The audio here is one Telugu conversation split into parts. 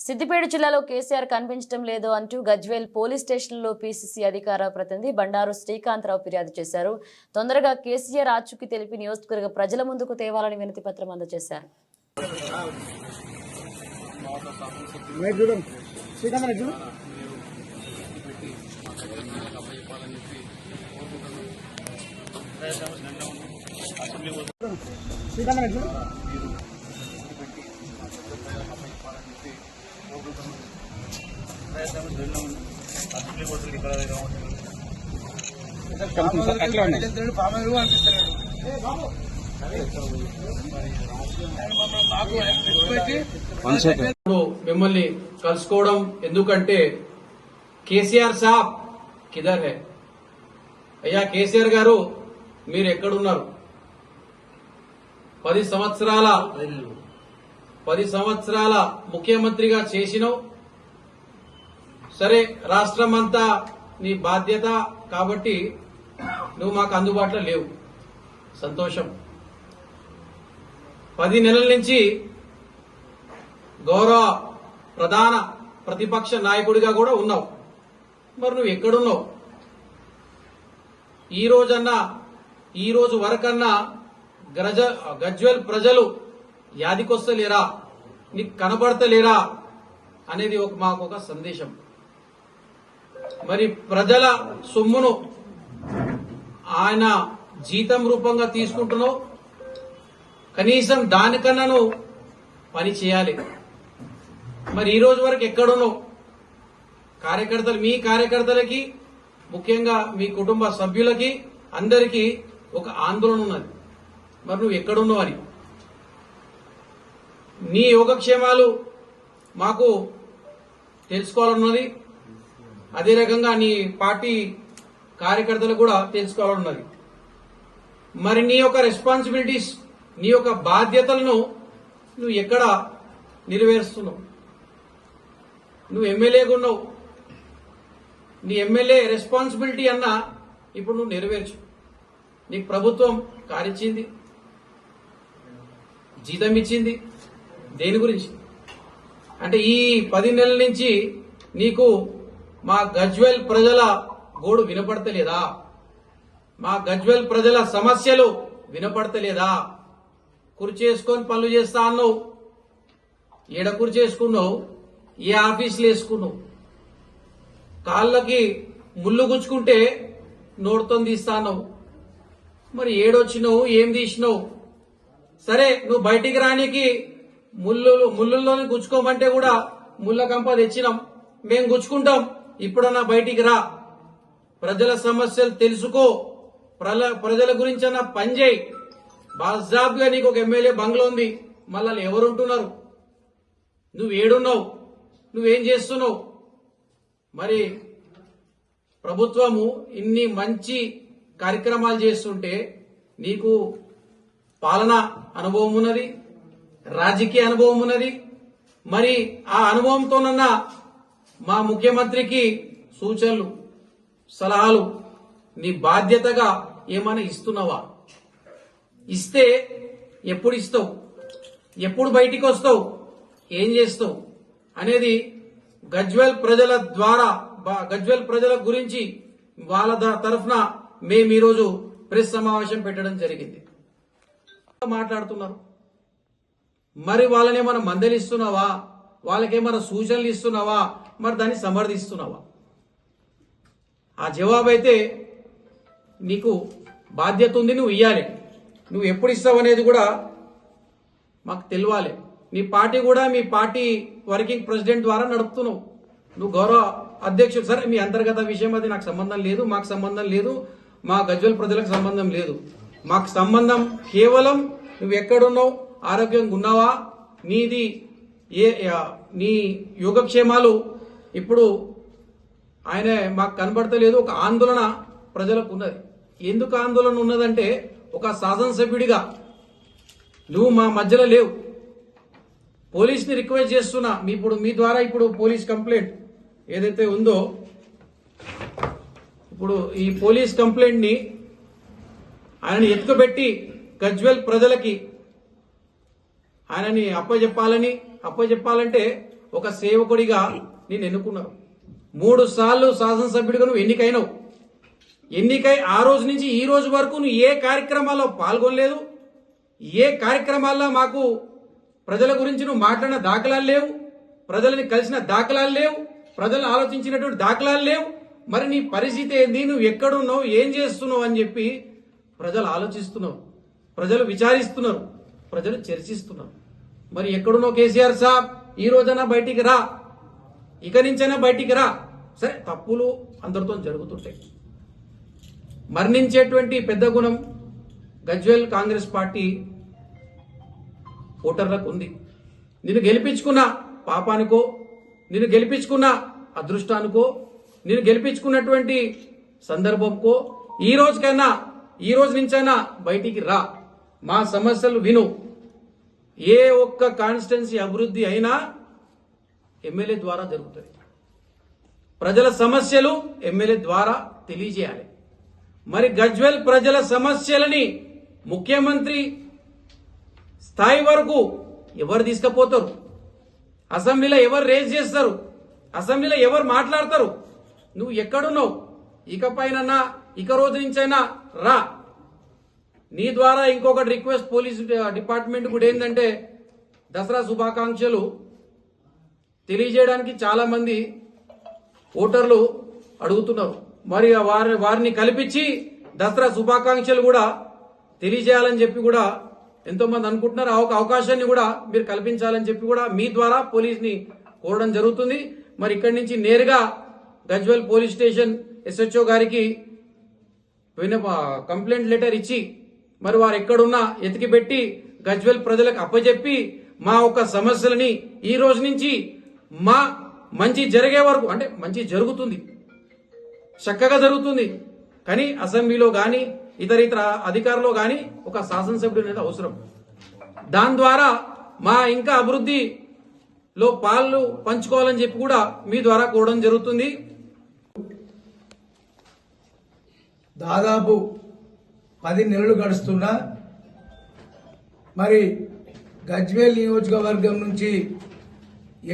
సిద్దిపేట జిల్లాలో కేసీఆర్ కనిపించడం లేదు అంటూ గజ్వేల్ పోలీస్ స్టేషన్లో పీసీసీ అధికార ప్రతినిధి బండారు శ్రీకాంతరావు ఫిర్యాదు చేశారు. తొందరగా కేసీఆర్ ఆచూకీ తెలిపి నియోజకవర్గ ప్రజల ముందుకు తేవాలని వినతి పత్రం అందజేశారు. మిమ్మల్ని కలుసుకోవడం ఎందుకంటే కేసీఆర్ సాబ్ కిదర్ హై? అయ్యా కేసీఆర్ గారు మీరు ఎక్కడున్నారు? 10 సంవత్సరాల ముఖ్యమంత్రిగా చేసినావు. సరే, రాష్ట్రం అంతా నీ బాధ్యత కాబట్టి నువ్వు మాకు అందుబాటులో లేవు. సంతోషం. 10 నెలల నుంచి గౌరవ ప్రధాన ప్రతిపక్ష నాయకుడిగా కూడా ఉన్నావు. మరి నువ్వు ఎక్కడున్నావు? ఈ రోజు వరకన్నా గజ్వేల్ ప్రజలు యాదికొస్తలేరా, నీకు కనబడతలేరా అనేది మాకు ఒక సందేశం. మరి ప్రజల సొమ్మును ఆయన జీతం రూపంగా తీసుకుంటున్నావు. కనీసం దానికన్నాను పని చేయాలి. మరి ఈ రోజు వరకు ఎక్కడున్నావు? మీ కార్యకర్తలకి, ముఖ్యంగా మీ కుటుంబ సభ్యులకి అందరికీ ఒక ఆందోళన ఉన్నది. మరి నువ్వు ఎక్కడున్నావు అని. నీ యోగక్షేమాలు మాకు తెలుసుకోవాలన్నది. అదే రకంగా నీ పార్టీ కార్యకర్తలు కూడా తెలుసుకోవాలన్నది. మరి నీ యొక్క రెస్పాన్సిబిలిటీస్, నీ యొక్క బాధ్యతలను నువ్వు ఎక్కడ నెరవేరుస్తున్నావు? నువ్వు ఎమ్మెల్యేగా ఉన్నావు. నీ ఎమ్మెల్యే రెస్పాన్సిబిలిటీ అన్నా ఇప్పుడు నువ్వు నెరవేర్చు. నీకు ప్రభుత్వం కారు ఇచ్చింది, జీతం ఇచ్చింది. దేని గురించి అంటే ఈ 10 నెలల నుంచి నీకు మా గజ్వేల్ ప్రజల గోడు వినపడతలేదా? మా గజ్వేల్ ప్రజల సమస్యలు వినపడతలేదా? కుర్చేసుకొని పనులు చేస్తా అన్నావు. ఏడ కుర్చేసుకున్నావు? ఏ ఆఫీసులు వేసుకున్నావు? కాళ్ళకి ముళ్ళు గుచ్చుకుంటే నోటితో తీస్తా అన్నావు. మరి ఏడొచ్చినావు? ఏం తీసినావు? సరే, నువ్వు బయటికి రానికి ముళ్ళుల్లోనే గుచ్చుకోమంటే కూడా ముళ్ళ కంప తెచ్చినాం, మేం గుచ్చుకుంటాం. ఇప్పుడన్నా బయటికి రా, ప్రజల సమస్యలు తెలుసుకో, ప్రజల గురించి అన్న పని చేయి. బాజాబ్గా నీకు ఒక ఎమ్మెల్యే బంగ్లా ఉంది, మళ్ళీ ఎవరుంటున్నారు? నువ్వు ఏడున్నావు? నువ్వేం చేస్తున్నావు? మరి ప్రభుత్వము ఇన్ని మంచి కార్యక్రమాలు చేస్తుంటే నీకు పాలన అనుభవం ఉన్నది, రాజకీయ అనుభవం ఉన్నది. మరి ఆ అనుభవంతోనన్నా మా ముఖ్యమంత్రికి సూచనలు, సలహాలు నీ బాధ్యతగా ఏమైనా ఇస్తున్నావా? ఇస్తే ఎప్పుడు ఇస్తావు? ఎప్పుడు బయటికి వస్తావు? ఏం చేస్తావు అనేది గజ్వేల్ ప్రజల గురించి వాళ్ళ తరఫున మేము ఈరోజు ప్రెస్ సమావేశం పెట్టడం జరిగింది. మాట్లాడుతున్నారు. మరి వాళ్ళనేమైనా మందలిస్తున్నావా? వాళ్ళకేమైనా సూచనలు ఇస్తున్నావా? మరి దాన్ని సమర్థిస్తున్నావా? ఆ జవాబు అయితే నీకు బాధ్యత ఉంది, నువ్వు ఇయ్యాలి. నువ్వు ఎప్పుడు ఇస్తావు అనేది కూడా మాకు తెలియాలి. నీ పార్టీ కూడా మీ పార్టీ వర్కింగ్ ప్రెసిడెంట్ ద్వారా నడుపుతున్నావు. నువ్వు గౌరవ అధ్యక్షుడు. సరే, మీ అంతర్గత విషయం అది నాకు సంబంధం లేదు, మాకు సంబంధం లేదు, మా గజ్వేల్ ప్రజలకు సంబంధం లేదు. మాకు సంబంధం కేవలం నువ్వు ఎక్కడున్నావు, ఆరోగ్యంగా ఉన్నావా, నీ యోగక్షేమాలు ఇప్పుడు ఆయన మాకు కనబడతలేదు. ఒక ఆందోళన ప్రజలకు ఉన్నది. ఎందుకు ఆందోళన ఉన్నదంటే, ఒక శాసనసభ్యుడిగా నువ్వు మా మధ్యలో లేవు. పోలీస్ని రిక్వెస్ట్ చేస్తున్నా, మీ ద్వారా ఇప్పుడు పోలీస్ కంప్లైంట్ ఏదైతే ఉందో, ఇప్పుడు ఈ పోలీస్ కంప్లైంట్ ని ఆయనని ఎత్తుకుబెట్టి గజ్వేల్ ప్రజలకి ఆయనని అప్పచెప్పాలంటే ఒక సేవకుడిగా నేను ఎన్నుకున్నారు. 3 సార్లు శాసనసభ్యుడిగా నువ్వు ఎన్నికైనావు. ఎన్నికై ఆ రోజు నుంచి ఈ రోజు వరకు నువ్వు ఏ కార్యక్రమాల్లో పాల్గొనలేదు. ఏ కార్యక్రమాల్లో మాకు ప్రజల గురించి నువ్వు మాట్లాడిన దాఖలాలు లేవు. ప్రజలని కలిసిన దాఖలాలు లేవు. ప్రజలను ఆలోచించినటువంటి దాఖలాలు లేవు. మరి నీ పరిస్థితి ఏంది, నువ్వు ఎక్కడున్నావు, ఏం చేస్తున్నావు అని చెప్పి ప్రజలు ఆలోచిస్తున్నారు, ప్రజలు విచారిస్తున్నారు, ప్రజలు చర్చిస్తున్నారు. మరి ఎక్కడున్నావు కేసీఆర్ సాబ్? ఈ రోజైనా బయటికి రా, ఇక నుంచైనా బయటికి రా. సరే, తప్పులు అందరితో జరుగుతుంటాయి. మరణించేటువంటి పెద్ద గుణం గజ్వేల్ కాంగ్రెస్ పార్టీ ఓటర్లకు ఉంది. నిన్ను గెలిపించుకున్న పాపానికో, నిన్ను గెలిపించుకున్న అదృష్టానికో, నిన్ను గెలిపించుకున్నటువంటి సందర్భంకో ఈ రోజు నుంచైనా బయటికి రా, మా సమస్యలు విను. ఏ ఒక్క కాన్స్టిట్యున్సీ అభివృద్ధి అయినా ఎమ్మెల్యే ద్వారా జరుగుతుంది. ప్రజల సమస్యలు ఎమ్మెల్యే ద్వారా తెలియజేయాలి. మరి గజ్వేల్ ప్రజల సమస్యలని ముఖ్యమంత్రి స్థాయి వరకు ఎవరు తీసుకుపోతారు? అసెంబ్లీలో ఎవరు రేజ్ చేస్తారు? అసెంబ్లీలో ఎవరు మాట్లాడతారు? నువ్వు ఎక్కడున్నావు? ఇకపైనన్నా ఇక రోజు నుంచైనా రా. నీ ద్వారా ఇంకొకటి రిక్వెస్ట్ పోలీస్ డిపార్ట్మెంట్ కూడా ఏంటంటే, దసరా శుభాకాంక్షలు తెలియజేయడానికి చాలా మంది ఓటర్లు అడుగుతున్నారు. మరి వారిని కల్పించి దసరా శుభాకాంక్షలు కూడా తెలియజేయాలని చెప్పి కూడా ఎంతో మంది అనుకుంటున్నారు. ఆ అవకాశాన్ని కూడా మీరు కల్పించాలని చెప్పి కూడా మీ ద్వారా పోలీస్ని కోరడం జరుగుతుంది. మరి ఇక్కడి నుంచి నేరుగా గజ్వేల్ పోలీస్ స్టేషన్ SHO గారికి కంప్లైంట్ లెటర్ ఇచ్చి మరి వారు ఎక్కడున్నా ఎతికి పెట్టి గజ్వేల్ ప్రజలకు అప్పచెప్పి మా ఒక సమస్యలని ఈ రోజు నుంచి మా మంచి జరిగే వరకు, అంటే మంచి జరుగుతుంది, చక్కగా జరుగుతుంది, కానీ అసెంబ్లీలో కానీ ఇతర అధికారులు కానీ ఒక శాసనసభ్యుడు అనేది అవసరం. దాని ద్వారా మా ఇంకా అభివృద్ధిలో పాలు పంచుకోవాలని చెప్పి కూడా మీ ద్వారా కోరడం జరుగుతుంది. దాదాపు 10 నెలలు గడుస్తున్నా మరి గజ్వేల్ నియోజకవర్గం నుంచి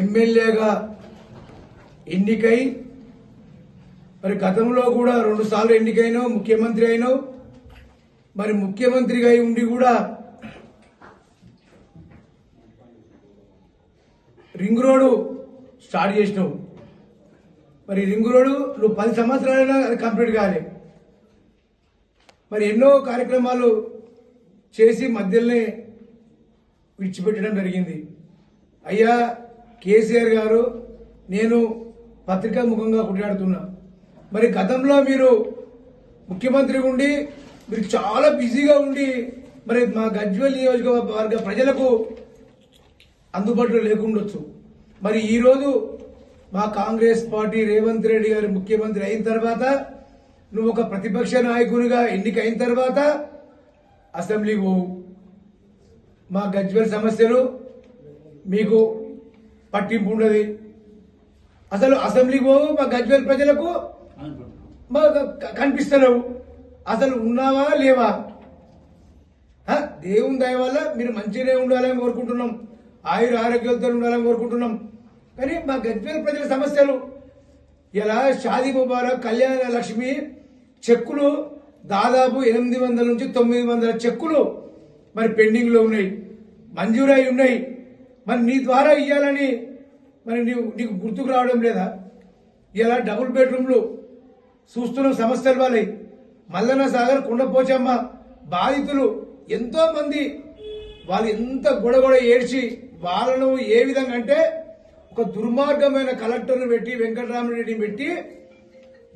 ఎమ్మెల్యేగా ఎన్నికై మరి గతంలో కూడా 2 సార్లు ఎన్నికైనావు, ముఖ్యమంత్రి అయినావు. మరి ముఖ్యమంత్రిగా ఉండి కూడా రింగ్ రోడ్డు స్టార్ట్ చేసినావు. మరి రింగ్ రోడ్డు నువ్వు 10 సంవత్సరాలైనా అది కంప్లీట్ కాలే. మరి ఎన్నో కార్యక్రమాలు చేసి మధ్యలోనే విడిచిపెట్టడం జరిగింది. అయ్యా కేసీఆర్ గారు, నేను పత్రికా ముఖంగా కొట్లాడుతున్నా. మరి గతంలో మీరు ముఖ్యమంత్రి ఉండి మీరు చాలా బిజీగా ఉండి మరి మా గజ్వేల్ నియోజకవర్గ ప్రజలకు అందుబాటులో లేకుండొచ్చు. మరి ఈరోజు మా కాంగ్రెస్ పార్టీ రేవంత్ రెడ్డి గారు ముఖ్యమంత్రి అయిన తర్వాత, నువ్వు ఒక ప్రతిపక్ష నాయకునిగా ఎన్నికైన తర్వాత అసెంబ్లీకి పోవు. మా గజ్వేల్ సమస్యలు మీకు పట్టింపు ఉండదు. అసలు అసెంబ్లీకి పోవు, మా గజ్వేల్ ప్రజలకు కనిపిస్తున్నావు. అసలు ఉన్నావా లేవా? దేవుని దయ వల్ల మీరు మంచిగానే ఉండాలని కోరుకుంటున్నాం, ఆయుర ఆరోగ్యాలతో ఉండాలని కోరుకుంటున్నాం. కానీ మా గజ్వేల్ ప్రజల సమస్యలు ఇలా షాదీ ముబారక్, కళ్యాణ లక్ష్మి చెక్కులు దాదాపు 800 నుంచి 900 చెక్కులు మరి పెండింగ్ లో ఉన్నాయి, మంజూరై ఉన్నాయి. మరి నీ ద్వారా ఇవ్వాలని మరి నీకు గుర్తుకు రావడం లేదా? ఇలా డబుల్ బెడ్రూమ్లు చూస్తున్న సమస్యలు వాళ్ళవి. మల్లన్న సాగర్, కొండపోచమ్మ బాధితులు ఎంతో మంది, వాళ్ళు ఎంత గొడగొడ ఏడ్చి వాళ్ళను ఏ విధంగా అంటే ఒక దుర్మార్గమైన కలెక్టర్ను పెట్టి, వెంకటరామరెడ్డిని పెట్టి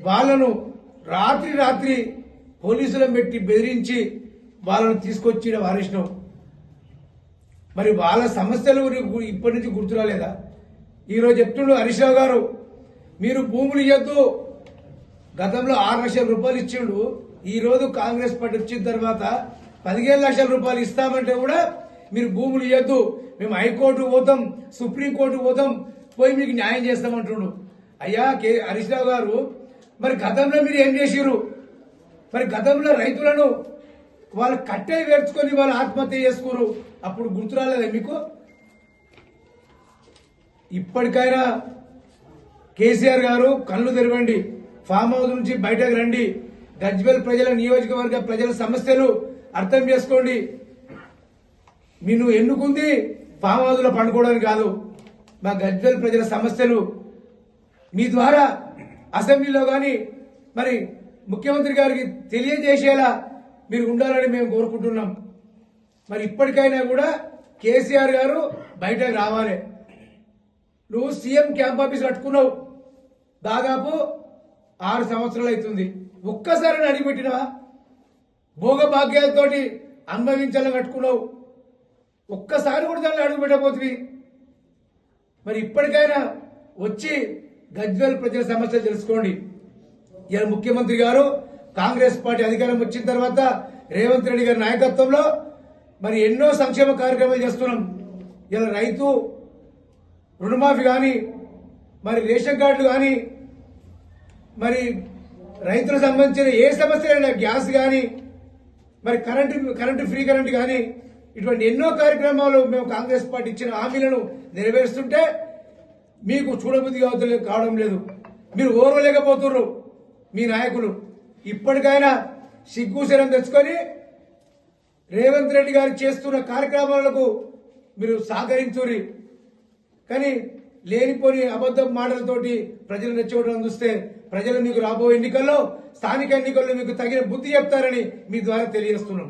వాళ్ళను రాత్రి పోలీసులను పెట్టి బెదిరించి వాళ్ళను తీసుకొచ్చి వారిష్టం. మరి వాళ్ళ సమస్యలు ఇప్పటి నుంచి గుర్తురాలేదా? ఈరోజు చెప్తుండు హరీష్ రావు గారు, మీరు భూములు ఇవ్వద్దు. గతంలో 6 లక్షల రూపాయలు ఇచ్చిండు. ఈ రోజు కాంగ్రెస్ పార్టీ వచ్చిన తర్వాత 15 లక్షల రూపాయలు ఇస్తామంటే కూడా మీరు భూములు ఇవ్వద్దు, మేము హైకోర్టు పోతాం, సుప్రీంకోర్టు పోతాం, పోయి మీకు న్యాయం చేస్తామంటుండు. అయ్యా హరీష్ రావు గారు, మరి గతంలో మీరు ఏం చేసిరు? మరి గతంలో రైతులను వాళ్ళు కట్టే వేర్చుకొని వాళ్ళు ఆత్మహత్య చేసుకున్నారు, అప్పుడు గుర్తురాలేదా మీకు? ఇప్పటికైనా కేసీఆర్ గారు కళ్ళు తెరవండి, ఫామ్ హౌస్ నుంచి బయటకు రండి, గజ్వేల్ ప్రజల నియోజకవర్గ ప్రజల సమస్యలు అర్థం చేసుకోండి. మీరు ఎన్నుకుంది ఫామ్ హౌస్ లో పండుకోవడానికి కాదు, మా గజ్వేల్ ప్రజల సమస్యలు మీ ద్వారా అసెంబ్లీలో కానీ మరి ముఖ్యమంత్రి గారికి తెలియజేసేలా మీరు ఉండాలని మేము కోరుకుంటున్నాం. మరి ఇప్పటికైనా కూడా కేసీఆర్ గారు బయటకు రావాలి. నువ్వు సీఎం క్యాంప్ ఆఫీస్ కట్టుకున్నావు, దాదాపు 6 సంవత్సరాలు అవుతుంది. ఒక్కసారి అడిగిపెట్టినవా? భోగ భాగ్యాలతోటి అనుభవించాలని కట్టుకున్నావు, ఒక్కసారి కూడా దాన్ని అడుగు పెట్టబోతుంది. మరి ఇప్పటికైనా వచ్చి గజ్వేల్ ప్రజల సమస్యలు తెలుసుకోండి. ఇలా ముఖ్యమంత్రి గారు కాంగ్రెస్ పార్టీ అధికారం వచ్చిన తర్వాత రేవంత్ రెడ్డి గారి నాయకత్వంలో మరి ఎన్నో సంక్షేమ కార్యక్రమాలు చేస్తున్నాం. ఇలా రైతు రుణమాఫీ కానీ, మరి రేషన్ కార్డులు కానీ, మరి రైతులకు సంబంధించిన ఏ సమస్య, గ్యాస్ కానీ, మరి కరెంటు ఫ్రీ కరెంటు కానీ, ఇటువంటి ఎన్నో కార్యక్రమాలు మేము కాంగ్రెస్ పార్టీ ఇచ్చిన హామీలను నెరవేరుస్తుంటే మీకు చూడబుద్ధి కావడం లేదు. మీరు ఓర్వలేకపోతున్నారు మీ నాయకులు. ఇప్పటికైనా సిగ్గుశరం తెచ్చుకొని రేవంత్ రెడ్డి గారు చేస్తున్న కార్యక్రమాలకు మీరు సహకరించురి. కానీ లేనిపోని అబద్ధం మాటలతోటి ప్రజలు రెచ్చగొట్టడం చూస్తే ప్రజలు మీకు రాబోయే ఎన్నికల్లో, స్థానిక ఎన్నికల్లో మీకు తగిన బుద్ధి చెప్తారని మీ ద్వారా తెలియజేస్తున్నాం.